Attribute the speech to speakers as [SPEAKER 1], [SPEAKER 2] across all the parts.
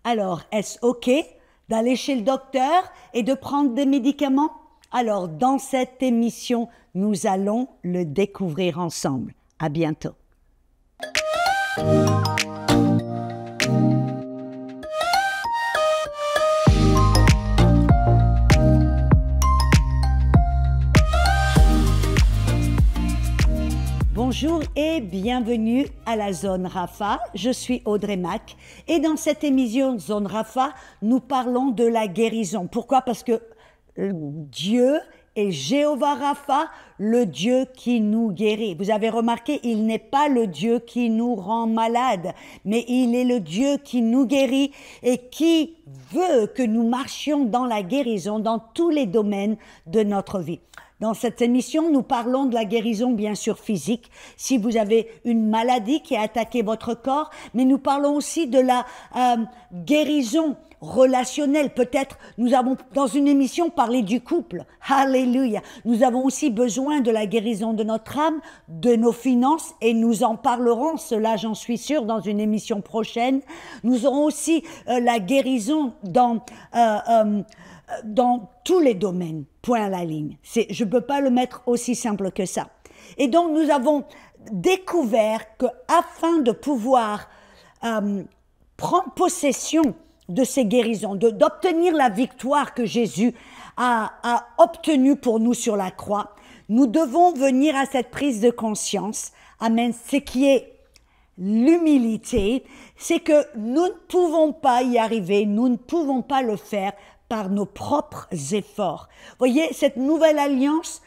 [SPEAKER 1] Alors, est-ce OK d'aller chez le docteur et de prendre des médicaments? Alors, dans cette émission, nous allons le découvrir ensemble. À bientôt. Bonjour et bienvenue à la Zone Rapha. Je suis Audrey Mack et dans cette émission Zone Rapha, nous parlons de la guérison. Pourquoi? Parce que Dieu est Jéhovah Rapha, le Dieu qui nous guérit. Vous avez remarqué, il n'est pas le Dieu qui nous rend malades, mais il est le Dieu qui nous guérit et qui veut que nous marchions dans la guérison dans tous les domaines de notre vie. Dans cette émission, nous parlons de la guérison, bien sûr, physique, si vous avez une maladie qui a attaqué votre corps, mais nous parlons aussi de la guérison relationnelle. Peut-être, nous avons, dans une émission, parlé du couple. Alléluia. Nous avons aussi besoin de la guérison de notre âme, de nos finances, et nous en parlerons, cela j'en suis sûre, dans une émission prochaine. Nous aurons aussi la guérison dans tous les domaines, point à la ligne. Je ne peux pas le mettre aussi simple que ça. Et donc, nous avons découvert qu'afin de pouvoir prendre possession de ces guérisons, d'obtenir la victoire que Jésus a obtenue pour nous sur la croix, nous devons venir à cette prise de conscience, amen, ce qui est l'humilité, c'est que nous ne pouvons pas y arriver, nous ne pouvons pas le faire par nos propres efforts. Voyez, cette nouvelle alliance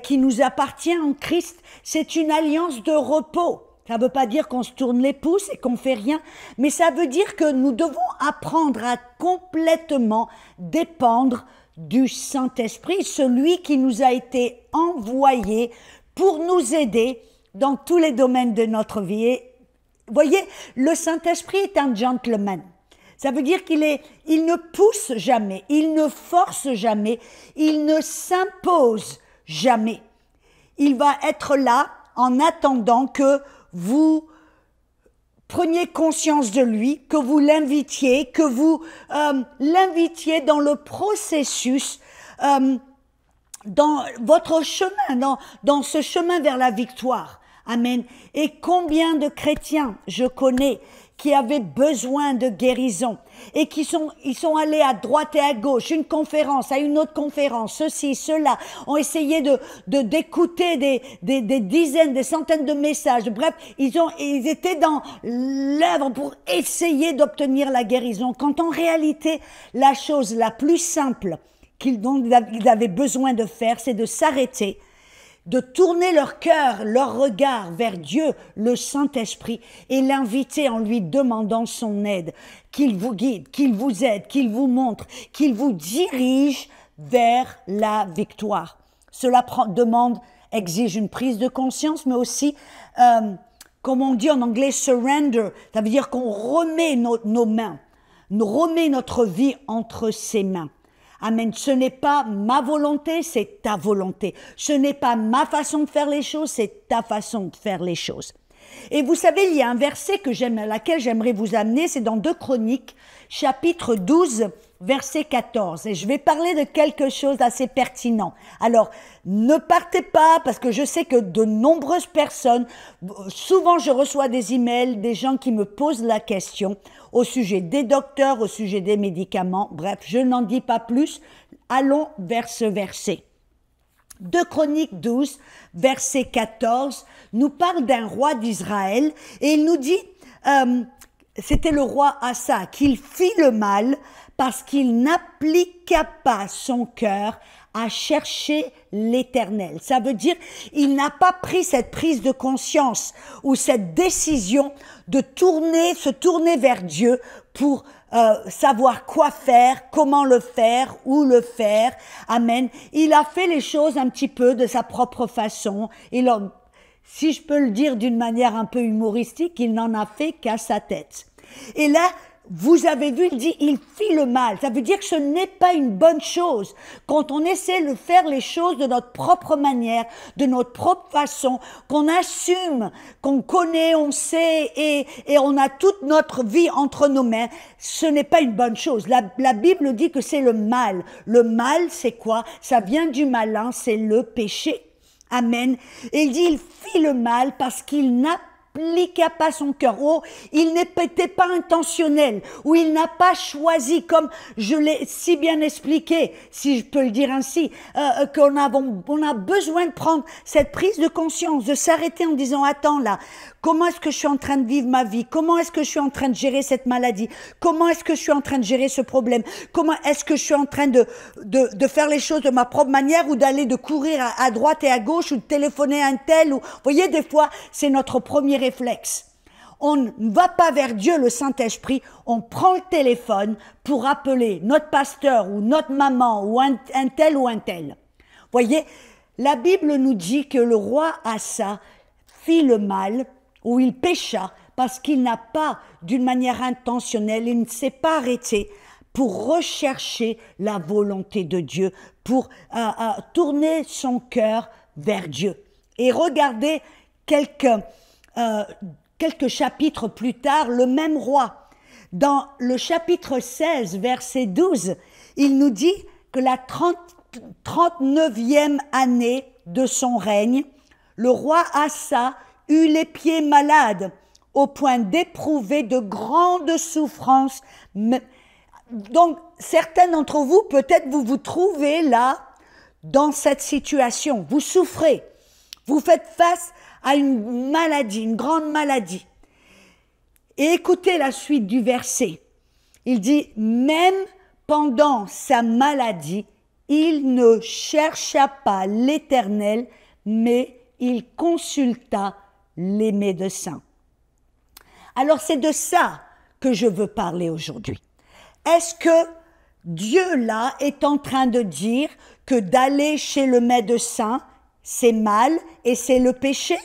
[SPEAKER 1] qui nous appartient en Christ, c'est une alliance de repos. Ça ne veut pas dire qu'on se tourne les pouces et qu'on fait rien, mais ça veut dire que nous devons apprendre à complètement dépendre du Saint-Esprit, celui qui nous a été envoyé pour nous aider dans tous les domaines de notre vie. Et, voyez, le Saint-Esprit est un gentleman. Ça veut dire il ne pousse jamais, il ne force jamais, il ne s'impose jamais. Il va être là en attendant que vous preniez conscience de lui, que vous l'invitiez, que vous l'invitiez dans le processus, dans votre chemin, dans ce chemin vers la victoire. Amen. Et combien de chrétiens je connais qui avaient besoin de guérison et ils sont allés à droite et à gauche, une conférence, à une autre conférence, ceci, cela, ont essayé d'écouter des dizaines, des centaines de messages. Bref, ils étaient dans l'œuvre pour essayer d'obtenir la guérison, quand en réalité, la chose la plus simple dont ils avaient besoin de faire, c'est de s'arrêter, de tourner leur cœur, leur regard vers Dieu, le Saint-Esprit, et l'inviter en lui demandant son aide, qu'il vous guide, qu'il vous aide, qu'il vous montre, qu'il vous dirige vers la victoire. Cela exige une prise de conscience, mais aussi, comme on dit en anglais, surrender. Ça veut dire qu'on remet nos mains, on remet notre vie entre ses mains. Amen. Ce n'est pas ma volonté, c'est ta volonté. Ce n'est pas ma façon de faire les choses, c'est ta façon de faire les choses. Et vous savez, il y a un verset à laquelle j'aimerais vous amener, c'est dans 2 Chroniques, chapitre 12, verset 14. Et je vais parler de quelque chose d'assez pertinent. Alors, ne partez pas, parce que je sais que de nombreuses personnes, souvent je reçois des emails, des gens qui me posent la question au sujet des docteurs, au sujet des médicaments. Bref, je n'en dis pas plus. Allons vers ce verset. 2 Chroniques 12, verset 14, nous parle d'un roi d'Israël et il nous dit, c'était le roi Asa, qu'il fit le mal parce qu'il n'appliqua pas son cœur à chercher l'Éternel. Ça veut dire, il n'a pas pris cette prise de conscience ou cette décision de se tourner vers Dieu pour savoir quoi faire, comment le faire, où le faire. Amen. Il a fait les choses un petit peu de sa propre façon. Si je peux le dire d'une manière un peu humoristique, il n'en a fait qu'à sa tête. Et là, vous avez vu, il dit, il fit le mal. Ça veut dire que ce n'est pas une bonne chose. Quand on essaie de faire les choses de notre propre manière, de notre propre façon, qu'on assume, qu'on connaît, on sait et on a toute notre vie entre nos mains, ce n'est pas une bonne chose. La Bible dit que c'est le mal. Le mal, c'est quoi? Ça vient du malin, c'est le péché. Amen. Et il dit, il fit le mal parce qu'il n'appliqua pas son cœur. Oh, il n'était pas intentionnel, ou il n'a pas choisi, comme je l'ai si bien expliqué, si je peux le dire ainsi, on a besoin de prendre cette prise de conscience, de s'arrêter en disant, attends là, comment est-ce que je suis en train de vivre ma vie? Comment est-ce que je suis en train de gérer cette maladie? Comment est-ce que je suis en train de gérer ce problème? Comment est-ce que je suis en train de faire les choses de ma propre manière, ou d'aller de courir à droite et à gauche, ou de téléphoner à un tel, ou, vous voyez, des fois, c'est notre premier réflexe. On ne va pas vers Dieu, le Saint-Esprit, on prend le téléphone pour appeler notre pasteur, ou notre maman, ou un tel ou un tel. Vous voyez, la Bible nous dit que le roi Asa fit le mal, où il pécha, parce qu'il n'a pas, d'une manière intentionnelle, il ne s'est pas arrêté pour rechercher la volonté de Dieu, pour tourner son cœur vers Dieu. Et regardez quelques chapitres plus tard, le même roi, dans le chapitre 16, verset 12, il nous dit que la 39e année de son règne, le roi Asa eut les pieds malades, au point d'éprouver de grandes souffrances. Donc, certains d'entre vous, peut-être vous vous trouvez là, dans cette situation. Vous souffrez. Vous faites face à une maladie, une grande maladie. Et écoutez la suite du verset. Il dit, même pendant sa maladie, il ne chercha pas l'Éternel, mais il consulta les médecins. Alors c'est de ça que je veux parler aujourd'hui. Est-ce que Dieu là est en train de dire que d'aller chez le médecin, c'est mal et c'est le péché?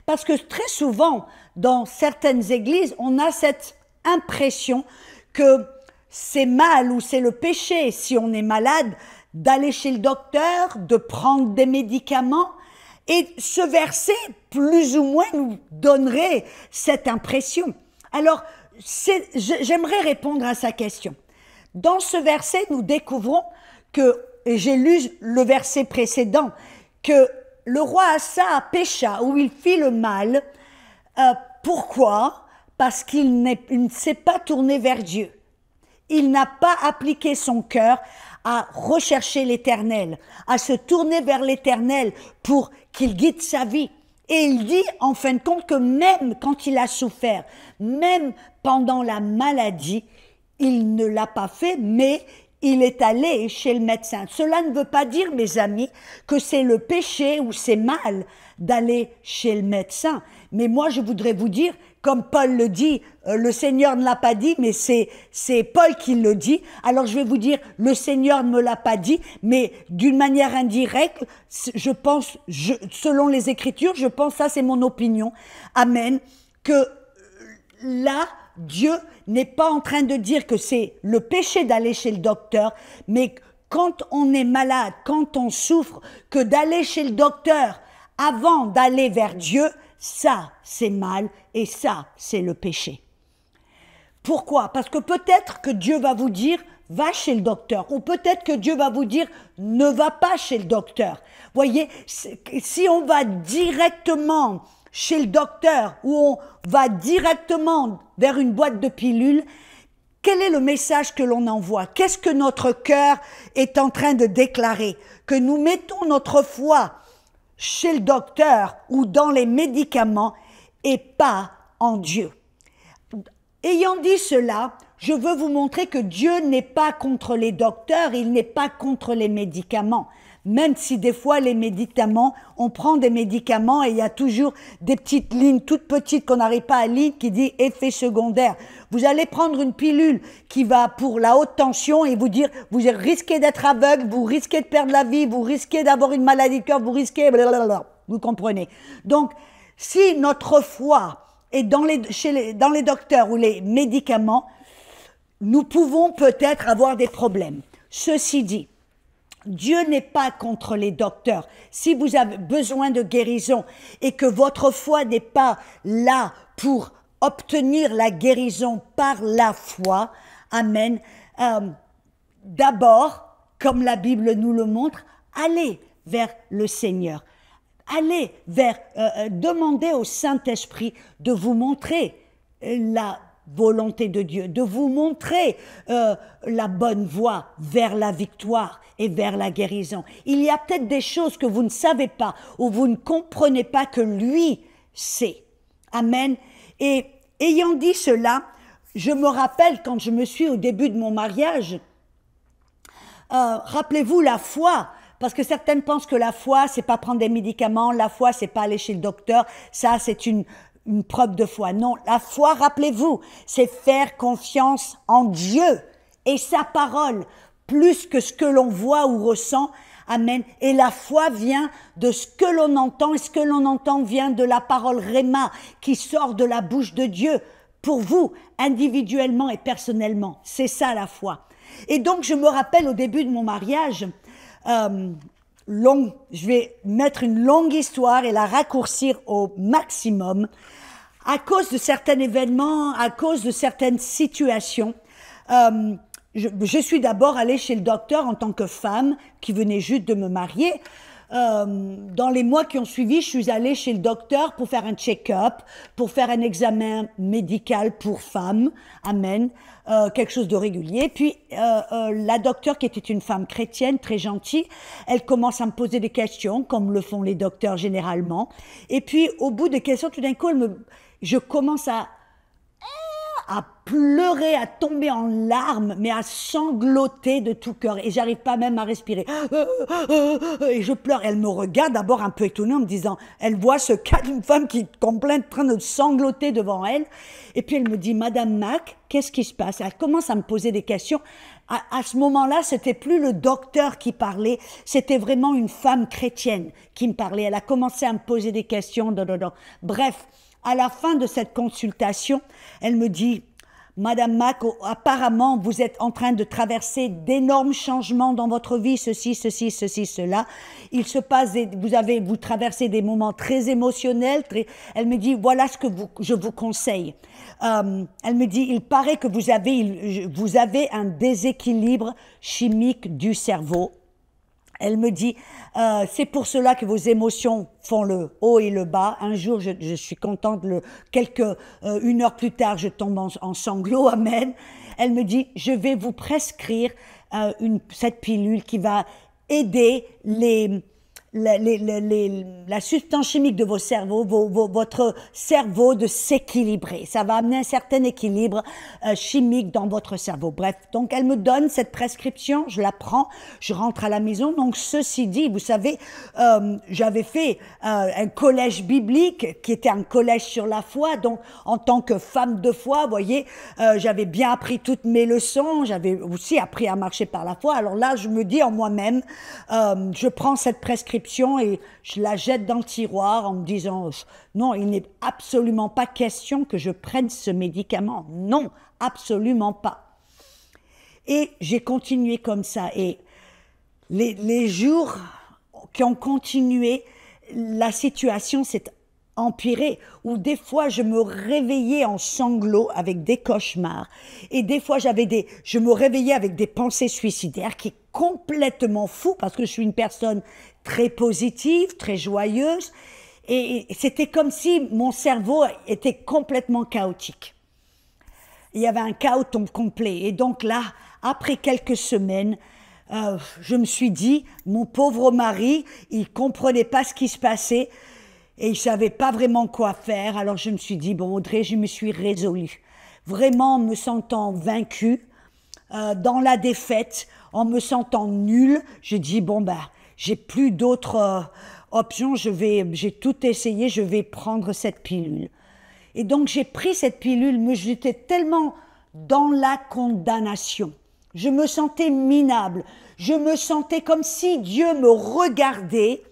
[SPEAKER 1] Parce que très souvent, dans certaines églises, on a cette impression que c'est mal ou c'est le péché, si on est malade, d'aller chez le docteur, de prendre des médicaments. Et ce verset, plus ou moins, nous donnerait cette impression. Alors, j'aimerais répondre à sa question. Dans ce verset, nous découvrons que, et j'ai lu le verset précédent, que le roi Asa pécha, ou il fit le mal. Pourquoi? Parce qu'il ne s'est pas tourné vers Dieu. Il n'a pas appliqué son cœur à rechercher l'Éternel, à se tourner vers l'Éternel pour qu'il guide sa vie. Et il dit, en fin de compte, que même quand il a souffert, même pendant la maladie, il ne l'a pas fait, mais il est allé chez le médecin. Cela ne veut pas dire, mes amis, que c'est le péché ou c'est mal d'aller chez le médecin. Mais moi, je voudrais vous dire, comme Paul le dit, le Seigneur ne l'a pas dit, mais c'est Paul qui le dit. Alors je vais vous dire, le Seigneur ne me l'a pas dit, mais d'une manière indirecte, je pense, selon les Écritures, je pense, ça c'est mon opinion, amen, que là, Dieu n'est pas en train de dire que c'est le péché d'aller chez le docteur, mais quand on est malade, quand on souffre, que d'aller chez le docteur avant d'aller vers Dieu, ça, c'est mal et ça, c'est le péché. Pourquoi? Parce que peut-être que Dieu va vous dire, va chez le docteur. Ou peut-être que Dieu va vous dire, ne va pas chez le docteur. Voyez, si on va directement chez le docteur ou on va directement vers une boîte de pilules, quel est le message que l'on envoie? Qu'est-ce que notre cœur est en train de déclarer? Que nous mettons notre foi chez le docteur ou dans les médicaments et pas en Dieu. Ayant dit cela, je veux vous montrer que Dieu n'est pas contre les docteurs, il n'est pas contre les médicaments. Même si des fois les médicaments, on prend des médicaments et il y a toujours des petites lignes toutes petites qu'on n'arrive pas à lire qui dit effet secondaire. Vous allez prendre une pilule qui va pour la haute tension et vous dire vous risquez d'être aveugle, vous risquez de perdre la vie, vous risquez d'avoir une maladie de cœur, vous risquez blablabla. Vous comprenez? Donc si notre foi est dans les docteurs ou les médicaments, nous pouvons peut-être avoir des problèmes. Ceci dit, Dieu n'est pas contre les docteurs. Si vous avez besoin de guérison et que votre foi n'est pas là pour obtenir la guérison par la foi, amen, d'abord, comme la Bible nous le montre, allez vers le Seigneur. Allez vers, demandez au Saint-Esprit de vous montrer la volonté de Dieu, de vous montrer la bonne voie vers la victoire et vers la guérison. Il y a peut-être des choses que vous ne savez pas ou vous ne comprenez pas que lui sait. Amen. Et ayant dit cela, je me rappelle quand je me suis au début de mon mariage, rappelez-vous la foi, parce que certaines pensent que la foi, c'est pas prendre des médicaments, la foi, c'est pas aller chez le docteur, ça c'est une preuve de foi. Non, la foi, rappelez-vous, c'est faire confiance en Dieu et sa parole, plus que ce que l'on voit ou ressent. Amen. Et la foi vient de ce que l'on entend, et ce que l'on entend vient de la parole Réma qui sort de la bouche de Dieu pour vous, individuellement et personnellement. C'est ça la foi. Et donc, je me rappelle au début de mon mariage, je vais mettre une longue histoire et la raccourcir au maximum. À cause de certains événements, à cause de certaines situations, je suis d'abord allée chez le docteur en tant que femme qui venait juste de me marier. Dans les mois qui ont suivi, je suis allée chez le docteur pour faire un check-up, pour faire un examen médical pour femmes, amen, quelque chose de régulier. Puis la docteure, qui était une femme chrétienne, très gentille, elle commence à me poser des questions, comme le font les docteurs généralement. Et puis, au bout des questions, tout d'un coup, je commence à pleurer, à tomber en larmes, mais à sangloter de tout cœur. Et j'arrive pas même à respirer. Et je pleure. Elle me regarde d'abord un peu étonnée en me disant, elle voit ce cas d'une femme qui est en train de sangloter devant elle. Et puis elle me dit, Madame Mac, qu'est-ce qui se passe? Elle commence à me poser des questions. À ce moment-là, c'était plus le docteur qui parlait, c'était vraiment une femme chrétienne qui me parlait. Elle a commencé à me poser des questions. Bref, à la fin de cette consultation, elle me dit, Madame Mac, apparemment, vous êtes en train de traverser d'énormes changements dans votre vie, ceci, cela. Il se passe, vous traversez des moments très émotionnels. Elle me dit, voilà ce que je vous conseille. Elle me dit, il paraît que vous avez un déséquilibre chimique du cerveau. Elle me dit, c'est pour cela que vos émotions font le haut et le bas. Un jour, je suis contente, une heure plus tard, je tombe en sanglots, amen. Elle me dit, je vais vous prescrire cette pilule qui va aider la substance chimique de vos cerveaux, votre cerveau de s'équilibrer. Ça va amener un certain équilibre chimique dans votre cerveau. Bref, donc elle me donne cette prescription, je la prends, je rentre à la maison. Donc ceci dit, vous savez, j'avais fait un collège biblique qui était un collège sur la foi. Donc en tant que femme de foi, vous voyez, j'avais bien appris toutes mes leçons, j'avais aussi appris à marcher par la foi. Alors là, je me dis en moi-même, je prends cette prescription et je la jette dans le tiroir en me disant non, il n'est absolument pas question que je prenne ce médicament. Non, absolument pas. Et j'ai continué comme ça. Et les jours qui ont continué, la situation s'est empirée, où des fois je me réveillais en sanglots avec des cauchemars, et des fois je me réveillais avec des pensées suicidaires, qui est complètement fou parce que je suis une personne très positive, très joyeuse, et c'était comme si mon cerveau était complètement chaotique. Il y avait un chaos complet. Et donc là, après quelques semaines, je me suis dit, mon pauvre mari, il comprenait pas ce qui se passait et il savait pas vraiment quoi faire. Alors je me suis dit, bon Audrey, je me suis résolue. Vraiment en me sentant vaincue, dans la défaite, en me sentant nulle, j'ai dit, bon j'ai plus d'autres options, j'ai tout essayé, je vais prendre cette pilule. Et donc j'ai pris cette pilule, mais j'étais tellement dans la condamnation. Je me sentais minable, je me sentais comme si Dieu me regardait,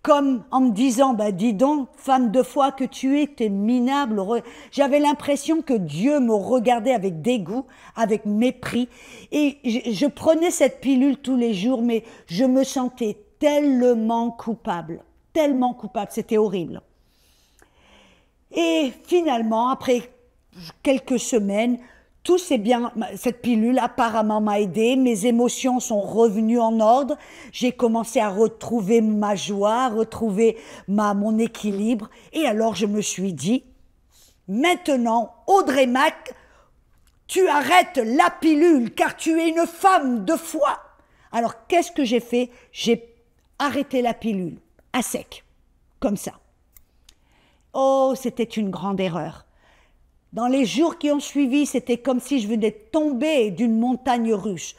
[SPEAKER 1] comme en me disant, bah, dis donc, femme de foi que tu es, t'es minable. J'avais l'impression que Dieu me regardait avec dégoût, avec mépris. Et je prenais cette pilule tous les jours, mais je me sentais tellement coupable, c'était horrible. Et finalement, après quelques semaines, tout s'est bien, cette pilule apparemment m'a aidé, mes émotions sont revenues en ordre, j'ai commencé à retrouver ma joie, retrouver mon équilibre, et alors je me suis dit, maintenant, Audrey Mac, tu arrêtes la pilule, car tu es une femme de foi. Alors qu'est-ce que j'ai fait? J'ai arrêté la pilule, à sec, comme ça. Oh, c'était une grande erreur. Dans les jours qui ont suivi, c'était comme si je venais de tomber d'une montagne russe.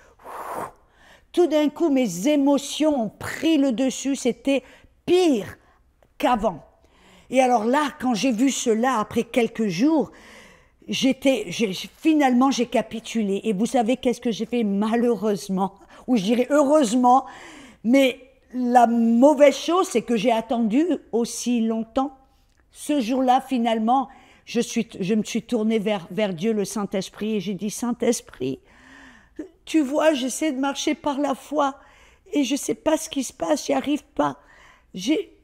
[SPEAKER 1] Tout d'un coup, mes émotions ont pris le dessus, c'était pire qu'avant. Et alors là, quand j'ai vu cela, après quelques jours, finalement j'ai capitulé. Et vous savez qu'est-ce que j'ai fait? Malheureusement, ou je dirais heureusement, mais la mauvaise chose, c'est que j'ai attendu aussi longtemps. Ce jour-là, finalement, je me suis tournée vers Dieu, le Saint-Esprit, et j'ai dit, Saint-Esprit, tu vois, j'essaie de marcher par la foi, et je ne sais pas ce qui se passe, j'y arrive pas.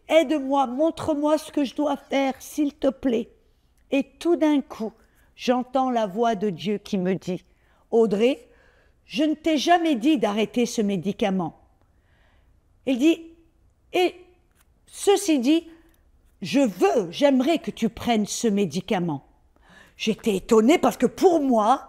[SPEAKER 1] Aide-moi, montre-moi ce que je dois faire, s'il te plaît. Et tout d'un coup, j'entends la voix de Dieu qui me dit, Audrey, je ne t'ai jamais dit d'arrêter ce médicament. Il dit, et ceci dit, j'aimerais que tu prennes ce médicament. J'étais étonnée parce que pour moi,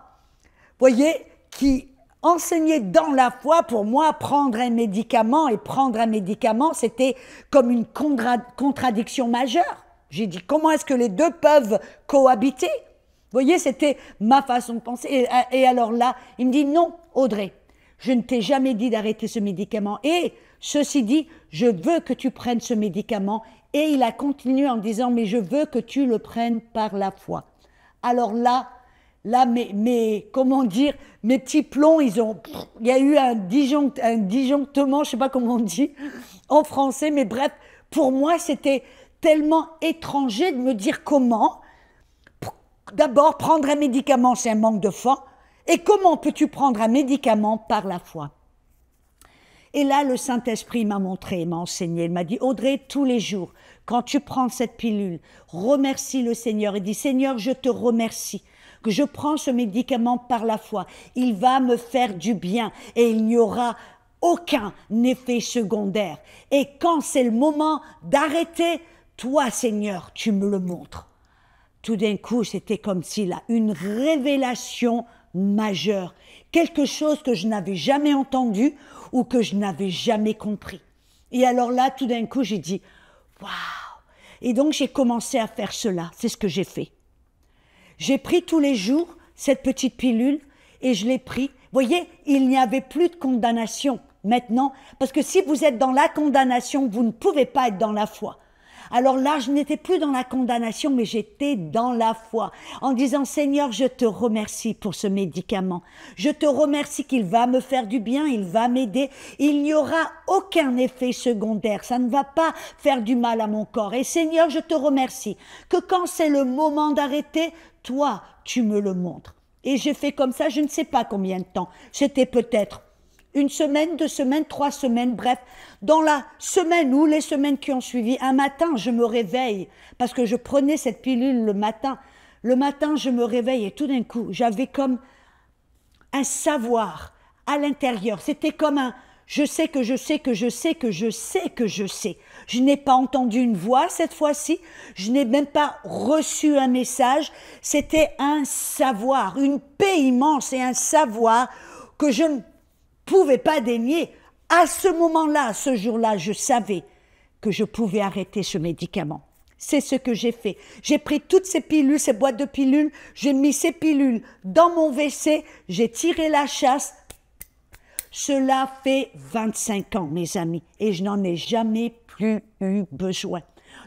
[SPEAKER 1] voyez, qui enseignait dans la foi, pour moi, prendre un médicament et prendre un médicament, c'était comme une contradiction majeure. J'ai dit, comment est-ce que les deux peuvent cohabiter? Vous voyez, c'était ma façon de penser. Et alors là, il me dit, non, Audrey, je ne t'ai jamais dit d'arrêter ce médicament. Et ceci dit, je veux que tu prennes ce médicament. Et il a continué en disant, mais je veux que tu le prennes par la foi. Alors là, comment dire, mes petits plombs, il y a eu un disjonctement, je ne sais pas comment on dit en français, mais bref, pour moi, c'était tellement étranger de me dire comment. D'abord, prendre un médicament, c'est un manque de foi. Et comment peux-tu prendre un médicament par la foi? Et là, le Saint-Esprit m'a montré, m'a enseigné. Il m'a dit, Audrey, tous les jours, quand tu prends cette pilule, remercie le Seigneur et dis, Seigneur, je te remercie que je prends ce médicament par la foi. Il va me faire du bien et il n'y aura aucun effet secondaire. Et quand c'est le moment d'arrêter, toi, Seigneur, tu me le montres. Tout d'un coup, c'était comme si là, une révélation majeure, quelque chose que je n'avais jamais entendu ou que je n'avais jamais compris. Et alors là, tout d'un coup, j'ai dit, waouh! Et donc, j'ai commencé à faire cela. C'est ce que j'ai fait. J'ai pris tous les jours cette petite pilule et je l'ai pris. Vous voyez, il n'y avait plus de condamnation maintenant, parce que si vous êtes dans la condamnation, vous ne pouvez pas être dans la foi. Alors là, je n'étais plus dans la condamnation, mais j'étais dans la foi, en disant, Seigneur, je te remercie pour ce médicament. Je te remercie qu'il va me faire du bien, il va m'aider. Il n'y aura aucun effet secondaire, ça ne va pas faire du mal à mon corps. Et Seigneur, je te remercie que quand c'est le moment d'arrêter, toi, tu me le montres. Et j'ai fait comme ça, je ne sais pas combien de temps. C'était peut-être 1 semaine, 2 semaines, 3 semaines, bref. Dans la semaine ou les semaines qui ont suivi, un matin, je me réveille, parce que je prenais cette pilule le matin. Le matin, je me réveille et tout d'un coup, j'avais comme un savoir à l'intérieur. C'était comme un « je sais que je sais que je sais que je sais que je sais ». Je n'ai pas entendu une voix cette fois-ci, je n'ai même pas reçu un message. C'était un savoir, une paix immense et un savoir que je ne pouvais pas dénier. À ce moment-là, à ce jour-là, je savais que je pouvais arrêter ce médicament. C'est ce que j'ai fait. J'ai pris toutes ces pilules, ces boîtes de pilules, j'ai mis ces pilules dans mon WC, j'ai tiré la chasse. Cela fait 25 ans, mes amis, et je n'en ai jamais plus eu besoin.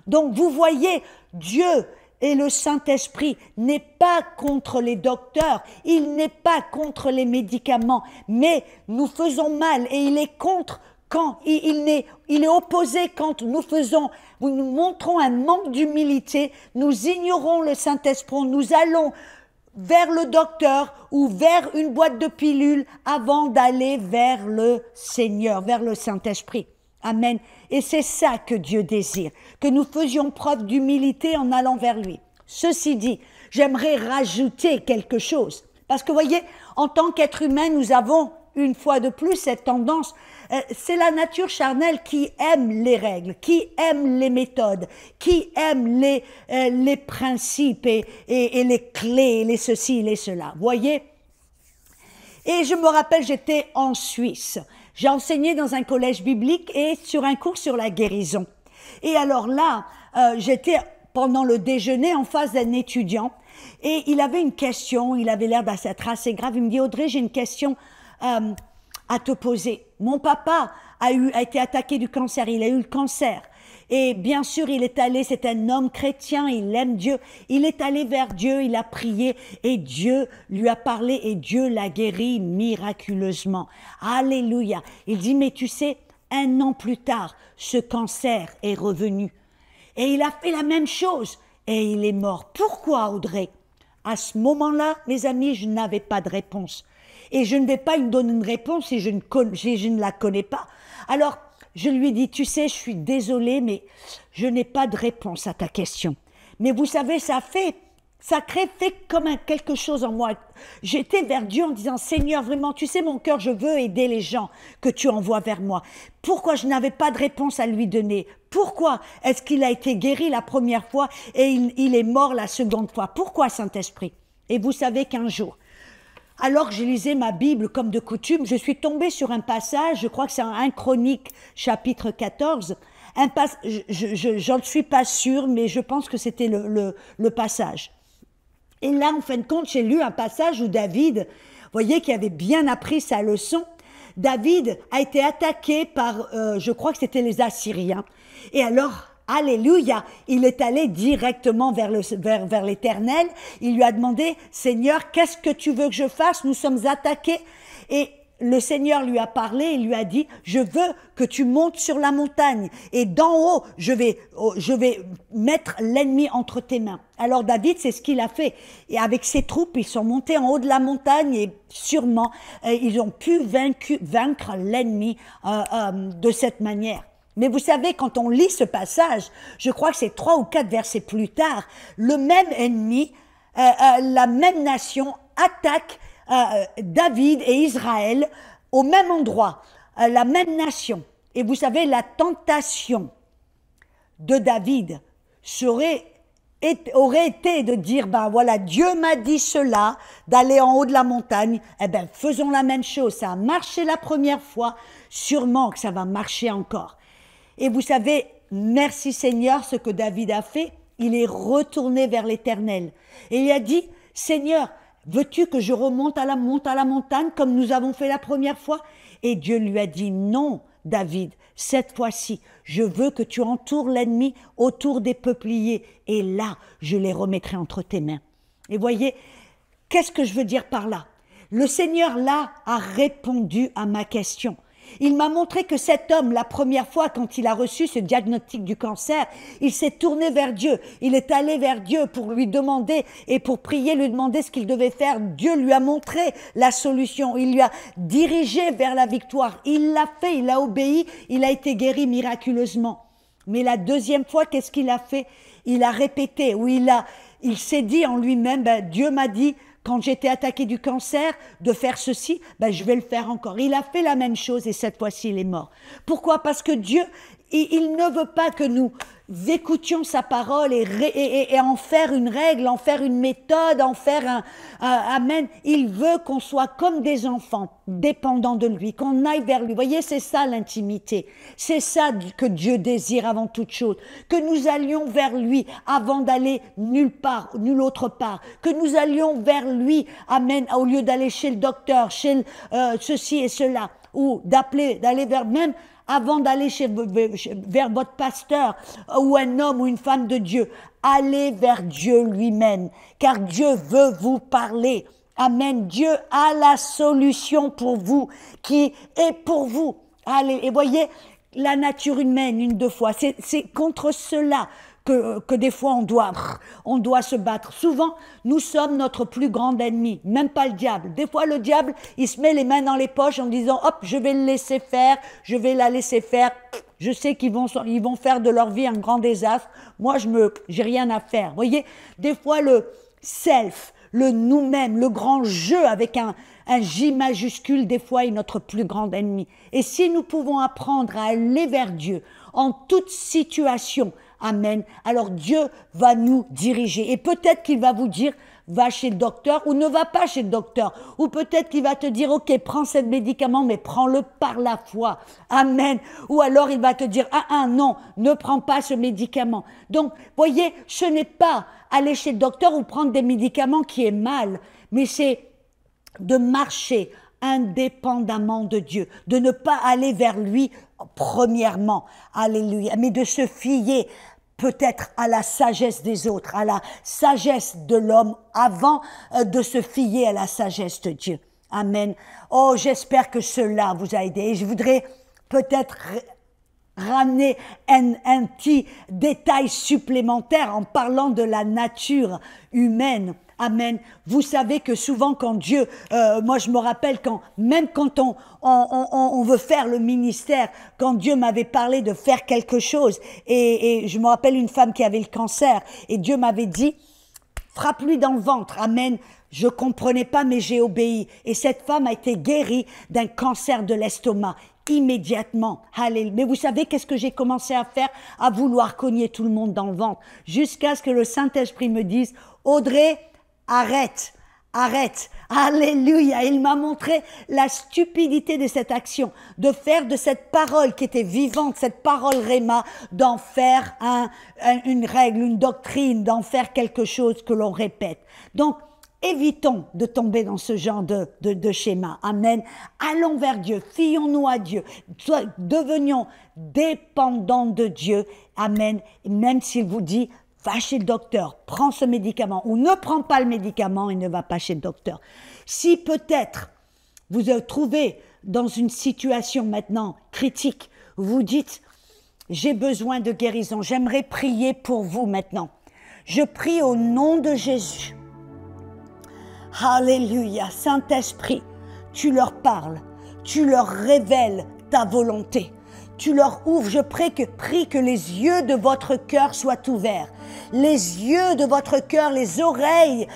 [SPEAKER 1] Donc, vous voyez, Dieu et le Saint-Esprit n'est pas contre les docteurs, il n'est pas contre les médicaments, mais nous faisons mal et il est contre quand il est opposé quand nous montrons un manque d'humilité, nous ignorons le Saint-Esprit, nous allons vers le docteur ou vers une boîte de pilules avant d'aller vers le Seigneur, vers le Saint-Esprit. Amen. Et c'est ça que Dieu désire, que nous faisions preuve d'humilité en allant vers lui. Ceci dit, j'aimerais rajouter quelque chose. Parce que vous voyez, en tant qu'être humain, nous avons une fois de plus cette tendance, c'est la nature charnelle qui aime les règles, qui aime les méthodes, qui aime les principes et les clés, les ceci, les cela. Vous voyez? Et je me rappelle, j'étais en Suisse. J'ai enseigné dans un collège biblique et sur un cours sur la guérison. Et alors là, j'étais pendant le déjeuner en face d'un étudiant et il avait une question, il avait l'air d'être assez grave. Il me dit, Audrey, j'ai une question à te poser. Mon papa a été attaqué du cancer, il a eu le cancer. Et bien sûr, il est allé, c'est un homme chrétien, il aime Dieu. Il est allé vers Dieu, il a prié et Dieu lui a parlé et Dieu l'a guéri miraculeusement. Alléluia. Il dit, mais tu sais, 1 an plus tard, ce cancer est revenu. Et il a fait la même chose et il est mort. Pourquoi, Audrey? À ce moment-là, mes amis, je n'avais pas de réponse. Et je ne vais pas lui donner une réponse si je ne la connais pas. Alors, je lui ai dit, tu sais, je suis désolée, mais je n'ai pas de réponse à ta question. Mais vous savez, ça fait comme quelque chose en moi. J'étais vers Dieu en disant, Seigneur, vraiment, tu sais, mon cœur, je veux aider les gens que tu envoies vers moi. Pourquoi je n'avais pas de réponse à lui donner? Pourquoi est-ce qu'il a été guéri la première fois et il est mort la seconde fois? Pourquoi, Saint-Esprit? Et vous savez qu'un jour, alors que je lisais ma Bible comme de coutume, je suis tombée sur un passage, je crois que c'est 1 Chronique chapitre 14, j'en suis pas sûre, mais je pense que c'était le passage. Et là, en fin de compte, j'ai lu un passage où David, vous voyez, qui avait bien appris sa leçon, David a été attaqué par, je crois que c'était les Assyriens. Et alors, alléluia, il est allé directement vers l'Éternel. Il lui a demandé, Seigneur, qu'est-ce que tu veux que je fasse? Nous sommes attaqués. Et le Seigneur lui a parlé, il lui a dit, je veux que tu montes sur la montagne et d'en haut, je vais mettre l'ennemi entre tes mains. Alors David, c'est ce qu'il a fait. Et avec ses troupes, ils sont montés en haut de la montagne et sûrement, ils ont pu vaincre l'ennemi de cette manière. Mais vous savez, quand on lit ce passage, je crois que c'est 3 ou 4 versets plus tard, le même ennemi, la même nation attaque David et Israël au même endroit, la même nation. Et vous savez, la tentation de David aurait été de dire, ben voilà, Dieu m'a dit cela, d'aller en haut de la montagne, eh ben faisons la même chose, ça a marché la première fois, sûrement que ça va marcher encore. Et vous savez, merci Seigneur, ce que David a fait, il est retourné vers l'Éternel. Et il a dit, Seigneur, veux-tu que je remonte à la montagne comme nous avons fait la première fois? Et Dieu lui a dit, non, David, cette fois-ci, je veux que tu entoures l'ennemi autour des peupliers. Et là, je les remettrai entre tes mains. Et voyez, qu'est-ce que je veux dire par là? Le Seigneur, là, a répondu à ma question. Il m'a montré que cet homme, la première fois, quand il a reçu ce diagnostic du cancer, il s'est tourné vers Dieu. Il est allé vers Dieu pour lui demander et pour prier, lui demander ce qu'il devait faire. Dieu lui a montré la solution. Il lui a dirigé vers la victoire. Il l'a fait, il a obéi, il a été guéri miraculeusement. Mais la deuxième fois, qu'est-ce qu'il a fait? Il a répété, ou il s'est dit en lui-même, ben, Dieu m'a dit, quand j'étais attaqué du cancer, de faire ceci, ben je vais le faire encore. Il a fait la même chose et cette fois-ci, il est mort. Pourquoi? Parce que Dieu, il ne veut pas que nous écoutions sa parole et en faire une règle, en faire une méthode, en faire amen. Il veut qu'on soit comme des enfants, dépendants de lui, qu'on aille vers lui. Vous voyez, c'est ça l'intimité. C'est ça que Dieu désire avant toute chose. Que nous allions vers lui avant d'aller nulle autre part. Que nous allions vers lui, amen, au lieu d'aller chez le docteur, chez ceci et cela, ou d'aller vers même avant d'aller vers votre pasteur ou un homme ou une femme de Dieu, allez vers Dieu lui-même, car Dieu veut vous parler. Amen. Dieu a la solution pour vous, qui est pour vous. Allez, et voyez, la nature humaine, une, deux fois, c'est contre cela que des fois on doit se battre. Souvent, nous sommes notre plus grand ennemi, même pas le diable. Des fois, le diable, il se met les mains dans les poches en disant, hop, je vais le laisser faire, je vais la laisser faire. Je sais qu'ils vont faire de leur vie un grand désastre. Moi, j'ai rien à faire. Vous voyez, des fois, le self, le nous-mêmes, le grand jeu avec un J majuscule, des fois, est notre plus grand ennemi. Et si nous pouvons apprendre à aller vers Dieu en toute situation, amen, alors Dieu va nous diriger. Et peut-être qu'il va vous dire, va chez le docteur ou ne va pas chez le docteur. Ou peut-être qu'il va te dire, ok, prends ce médicament, mais prends-le par la foi. Amen. Ou alors il va te dire, non, ne prends pas ce médicament. Donc, voyez, ce n'est pas aller chez le docteur ou prendre des médicaments qui est mal, mais c'est de marcher indépendamment de Dieu, de ne pas aller vers lui premièrement, alléluia, mais de se fier peut-être à la sagesse des autres, à la sagesse de l'homme avant de se fier à la sagesse de Dieu. Amen. Oh, j'espère que cela vous a aidé. Et je voudrais peut-être ramener un petit détail supplémentaire en parlant de la nature humaine. Amen. Vous savez que souvent quand Dieu, moi je me rappelle même quand on veut faire le ministère, quand Dieu m'avait parlé de faire quelque chose, et je me rappelle une femme qui avait le cancer, et Dieu m'avait dit, frappe-lui dans le ventre, amen. Je comprenais pas, mais j'ai obéi. Et cette femme a été guérie d'un cancer de l'estomac. Immédiatement. Alléluia. Mais vous savez qu'est-ce que j'ai commencé à faire? À vouloir cogner tout le monde dans le ventre. Jusqu'à ce que le Saint-Esprit me dise, Audrey, arrête. Alléluia. Il m'a montré la stupidité de cette action, de faire de cette parole qui était vivante, cette parole réma, d'en faire une règle, une doctrine, d'en faire quelque chose que l'on répète. Donc, évitons de tomber dans ce genre de schéma. Amen. Allons vers Dieu, fions-nous à Dieu, devenions dépendants de Dieu. Amen. Et même s'il vous dit, va chez le docteur, prends ce médicament, ou ne prends pas le médicament et ne va pas chez le docteur. Si peut-être vous vous trouvez dans une situation maintenant critique, vous dites, j'ai besoin de guérison, j'aimerais prier pour vous maintenant. Je prie au nom de Jésus. Alléluia, Saint-Esprit, tu leur parles, tu leur révèles ta volonté, tu leur ouvres, je prie que les yeux de votre cœur soient ouverts, les yeux de votre cœur, les oreilles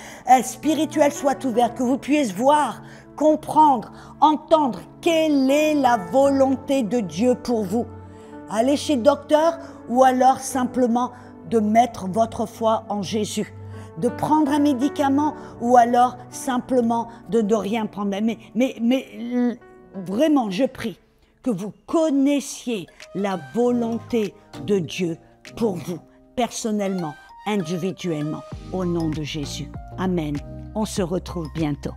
[SPEAKER 1] spirituelles soient ouvertes, que vous puissiez voir, comprendre, entendre quelle est la volonté de Dieu pour vous. Allez chez le docteur ou alors simplement de mettre votre foi en Jésus. De prendre un médicament ou alors simplement de ne rien prendre. Mais vraiment, je prie que vous connaissiez la volonté de Dieu pour vous, personnellement, individuellement, au nom de Jésus. Amen. On se retrouve bientôt.